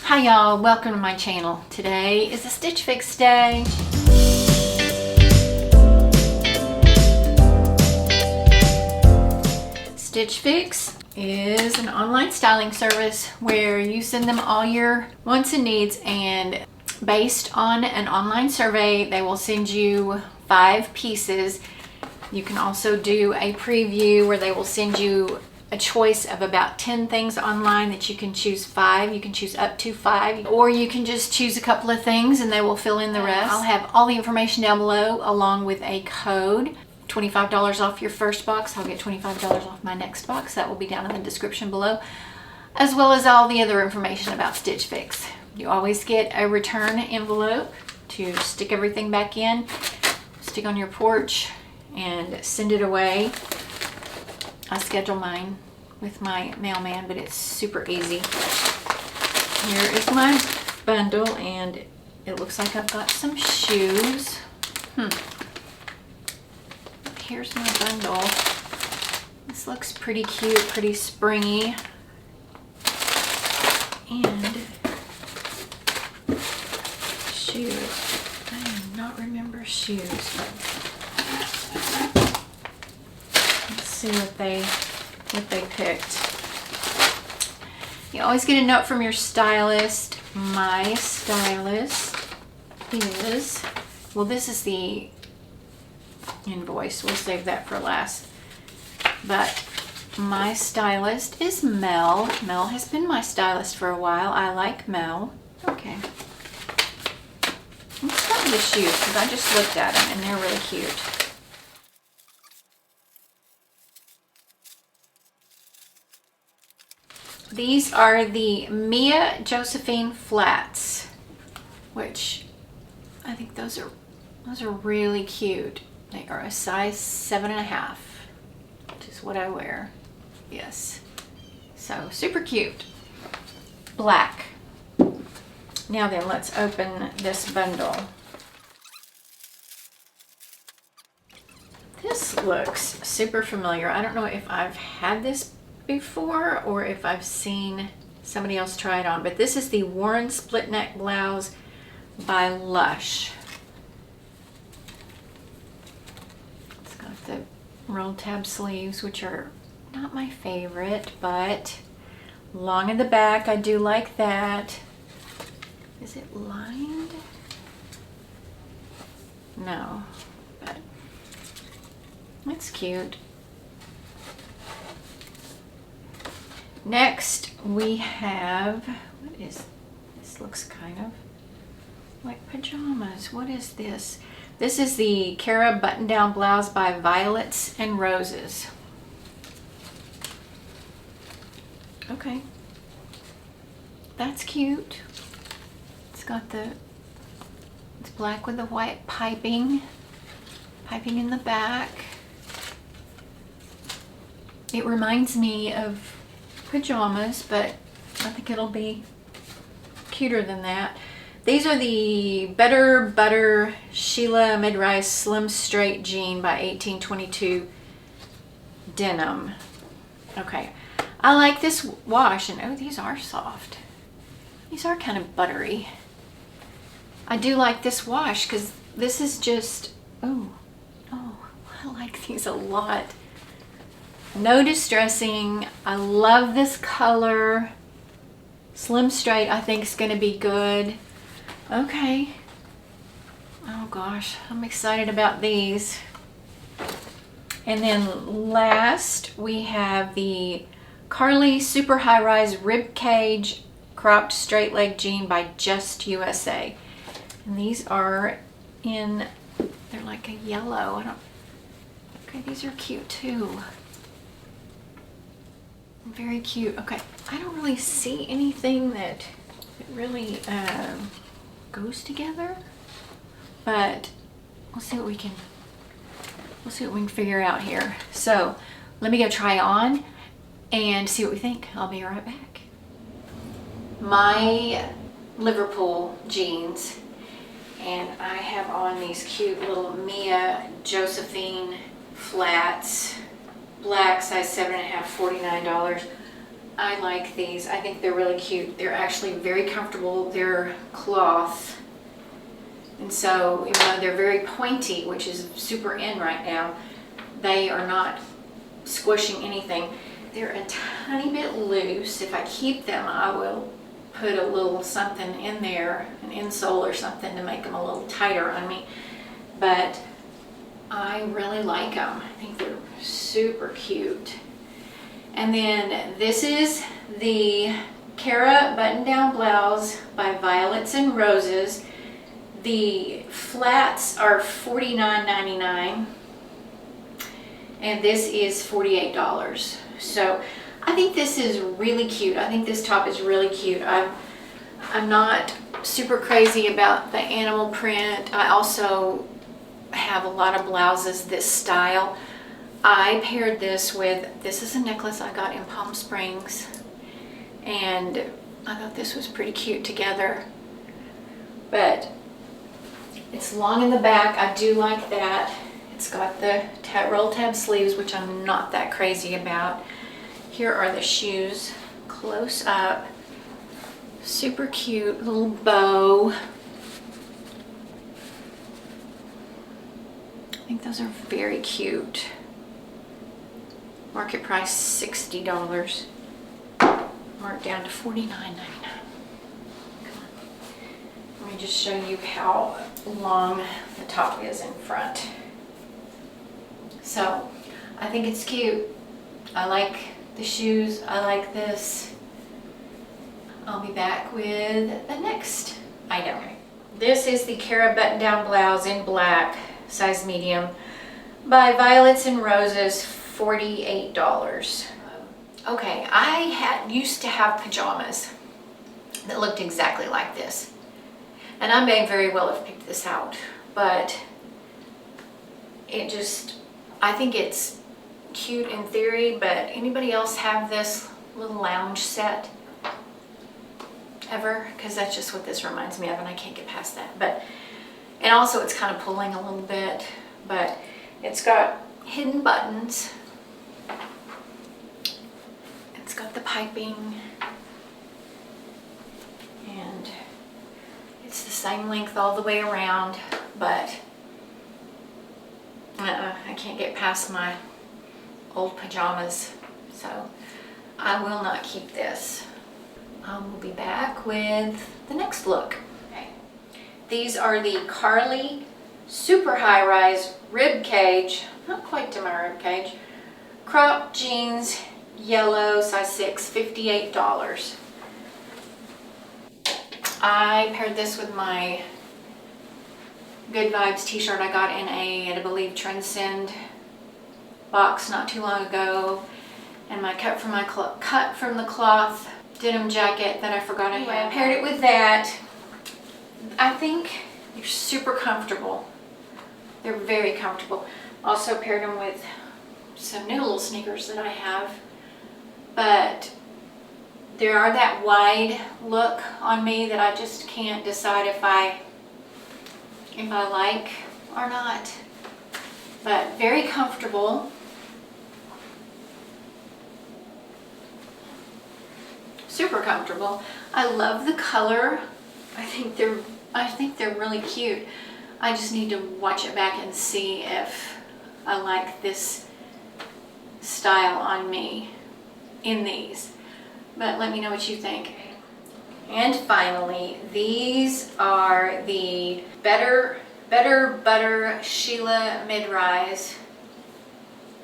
Hi y'all, welcome to my channel. Today is a Stitch Fix day. Stitch Fix is an online styling service where you send them all your wants and needs, and based on an online survey, they will send you 5 pieces. You can also do a preview where they will send you a choice of about 10 things online that you can choose 5. You can choose up to 5, or you can just choose a couple of things and they will fill in the rest. I'll have all the information down below along with a code. $25 off your first box. I'll get $25 off my next box. That will be down in the description below, as well as all the other information about Stitch Fix. You always get a return envelope to stick everything back in, stick on your porch, and send it away. I schedule mine with my mailman, but it's super easy. Here is my bundle, and it looks like I've got some shoes. Here's my bundle. This looks pretty cute, pretty springy. And shoes. I do not remember shoes, but let's see what they picked. You always get a note from your stylist. My stylist is, well, this is the invoice. We'll save that for last. But my stylist is Mel. Mel has been my stylist for a while. I like Mel. Okay. Let's start with the shoes because I just looked at them and they're really cute. These are the Mia Josephine flats, which I think those are really cute. They are a size 7.5, which is what I wear. Yes. So super cute. Black. Now then, let's open this bundle. This looks super familiar. I don't know if I've had this before or if I've seen somebody else try it on, but this is the Warren split neck blouse by Lush. It's got the roll tab sleeves, which are not my favorite, but long in the back. I do like that. Is it lined? No, but it's cute. Next we have, what is this? Looks kind of like pajamas. What is this? This is the Cara button-down blouse by Violets and Roses. Okay, that's cute. It's got it's black with the white piping in the back. It reminds me of pajamas, but I think it'll be cuter than that. These are the Better Butter Sheila Mid-Rise Slim Straight Jean by 1822 denim. Okay, I like this wash, and oh, these are soft. These are kind of buttery. I do like this wash because this is just, oh, I like these a lot. No distressing. I love this color. Slim straight I think is going to be good. Okay. Oh gosh, I'm excited about these. And then last we have the Carly Super High Rise Rib Cage Cropped Straight Leg Jean by Just USA. And these are in, they're like a yellow. Okay, these are cute too. Very cute. Okay, I don't really see anything that really goes together, but we'll see what we can figure out here. So let me go try on and see what we think. I'll be right back. My Liverpool jeans, and I have on these cute little Mia Josephine flats, black, size 7.5, $49. I like these. I think they're really cute. They're actually very comfortable. They're cloth. And so, even though they're very pointy, which is super in right now, they are not squishing anything. They're a tiny bit loose. If I keep them, I will put a little something in there, an insole or something to make them a little tighter on me. But I really like them. I think they're super cute. And then this is the Cara button-down blouse by Violets and Roses. The flats are $49.99 and this is $48. So I think this is really cute. I think this top is really cute. I'm not super crazy about the animal print. I also have a lot of blouses this style. I paired this with, this is a necklace I got in Palm Springs, and I thought this was pretty cute together. But it's long in the back. I do like that. It's got the roll tab sleeves, which I'm not that crazy about. Here are the shoes close up. Super cute little bow. I think those are very cute. Market price $60. Marked down to $49.99. Let me just show you how long the top is in front. So I think it's cute. I like the shoes. I like this. I'll be back with the next item. This is the Cara button-down blouse in black, size medium, by Violets and Roses, $48. Okay, I used to have pajamas that looked exactly like this. And I may very well have picked this out, but it just, I think it's cute in theory, but anybody else have this little lounge set ever? Because that's just what this reminds me of, and I can't get past that. But, and also it's kind of pulling a little bit, but it's got hidden buttons. It's got the piping, and it's the same length all the way around, but I can't get past my old pajamas, so I will not keep this. We'll be back with the next look. Okay. These are the Carly super high-rise rib cage, not quite to my rib cage, crop jeans, yellow, size 6, $58. I paired this with my Good Vibes t-shirt I got in I believe Transcend box not too long ago, and my cut from the cloth denim jacket that I forgot I had. I paired it with that. I think they're super comfortable. They're very comfortable. Also paired them with some new little sneakers that I have, but they are that wide look on me that I just can't decide if I like or not. But very comfortable. Super comfortable. I love the color. I think they're really cute. I just need to watch it back and see if I like this style on me in these. But let me know what you think. And finally, these are the Better Butter Sheila mid-rise.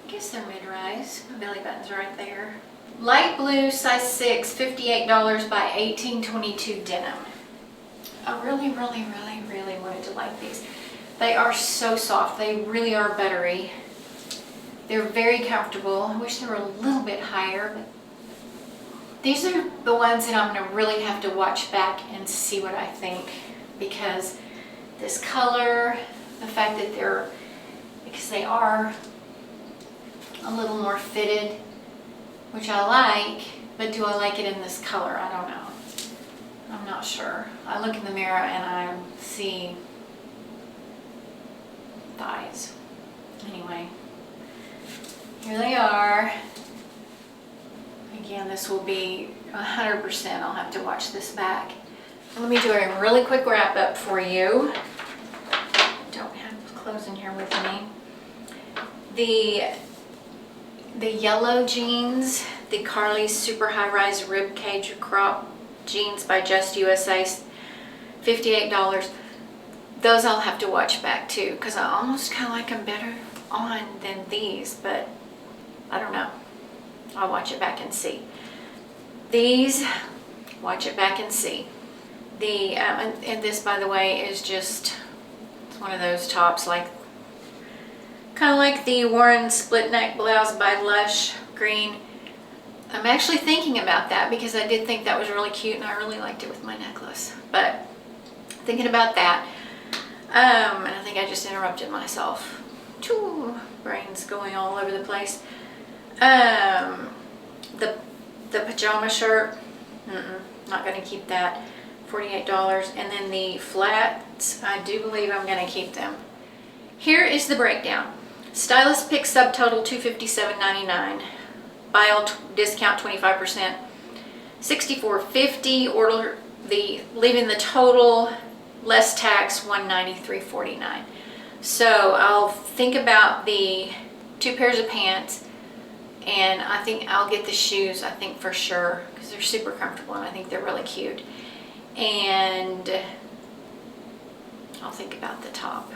I guess they're mid-rise. My belly button's right there. Light blue, size 6, $58 by 1822 denim. I really wanted to like these. They are so soft. They really are buttery. They're very comfortable. I wish they were a little bit higher, but these are the ones that I'm going to really have to watch back and see what I think, because this color, the fact that because they are a little more fitted, which I like, but do I like it in this color? I don't know. I'm not sure. I look in the mirror and I see thighs. Anyway, here they are. Again, this will be 100%. I'll have to watch this back. Let me do a really quick wrap up for you. Don't have clothes in here with me. The yellow jeans, the Carly's Super High Rise Rib Cage Crop jeans by Just USA, $58. Those I'll have to watch back too, because I almost kind of like them better on than these, but I don't know. I'll watch it back and see. These, watch it back and see. And this, by the way, is just, it's one of those tops, like kind of like the Warren split neck blouse by Lush Green. I'm actually thinking about that because I did think that was really cute and I really liked it with my necklace. But thinking about that, and I think I just interrupted myself. Brains going all over the place. The pajama shirt, not going to keep that. $48. And then the flats, I do believe I'm going to keep them. Here is the breakdown. Stylist pick subtotal $257.99. Buy discount 25%. $64.50. Order leaving the total less tax $193.49. So I'll think about the 2 pairs of pants, and I think I'll get the shoes, I think for sure, because they're super comfortable and I think they're really cute. And I'll think about the top,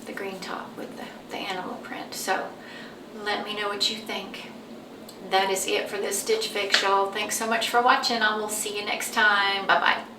the green top with the animal print. So let me know what you think. That is it for this Stitch Fix, y'all. Thanks so much for watching. I will see you next time. Bye-bye.